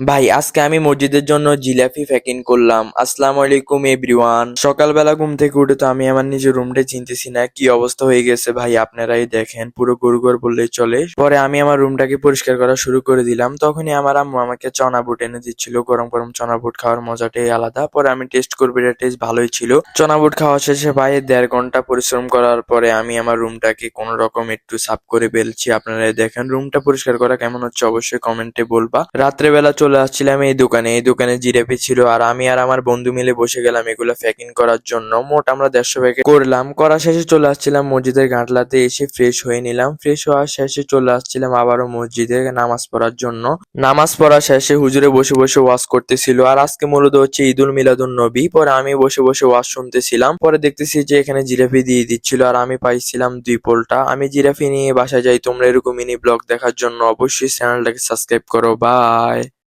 ভাই আজকে আমি মসজিদের জন্য জিলাপি প্যাকিং করলাম। আসসালামু আলাইকুম এভরিওয়ান। সকালবেলা ঘুম থেকে উঠে তো আমি আমার নিজের রুমটা চিনতেছি না, কি অবস্থা হয়ে গেছে ভাই, আপনারাই দেখেন, পুরো গড়গড় বললেই চলে। পরে আমি আমার রুমটাকে পরিষ্কার করা শুরু করে দিলাম। তখনই আমার আম্মু আমাকে চনা বুট এনে দিচ্ছিল। গরম গরম চনা বুট খাওয়ার মজাটাই আলাদা। পরে আমি টেস্ট করবো, এটা টেস্ট ভালোই ছিল। চনা বুট খাওয়া শেষে ভাই 1.5 ঘন্টা পরিশ্রম করার পরে আমি আমার রুমটাকে কোনো রকম একটু সাফ করে ফেলছি। আপনারাই দেখেন রুমটা পরিষ্কার করা কেমন হচ্ছে অবশ্যই কমেন্টে বলবা। রাত্রেবেলা চলে আসছিলাম এই দোকানে জিলাপি ছিল, আর আমি আর আমার বন্ধু মিলে বসে গেলাম এগুলো প্যাকিং করার জন্য। মোট আমরা 150 প্যাকেট করলাম। করা শেষে চলে আসছিলাম মসজিদের ঘাটলাতে, এসে ফ্রেশ হয়ে নিলাম। ফ্রেশ হওয়ার শেষে চলে আসছিলাম আবারও মসজিদে নামাজ পড়ার জন্য। নামাজ পড়া শেষে হুজুরে বসে বসে ওয়াজ করতেছিল, আর আজকে মূলত হচ্ছে ঈদুল মিলাদুন নবী। পরে আমি বসে বসে ওয়াজ শুনতেছিলাম। পরে দেখতেছি যে এখানে জিলাপি দিয়ে দিচ্ছিল, আর আমি পাইছিলাম 2 পোল্টা। আমি জিলাপি নিয়ে বাসায় যাই। তোমরা এরকম মিনি ব্লগ দেখার জন্য অবশ্যই চ্যানেলটাকে সাবস্ক্রাইব করো। বাই।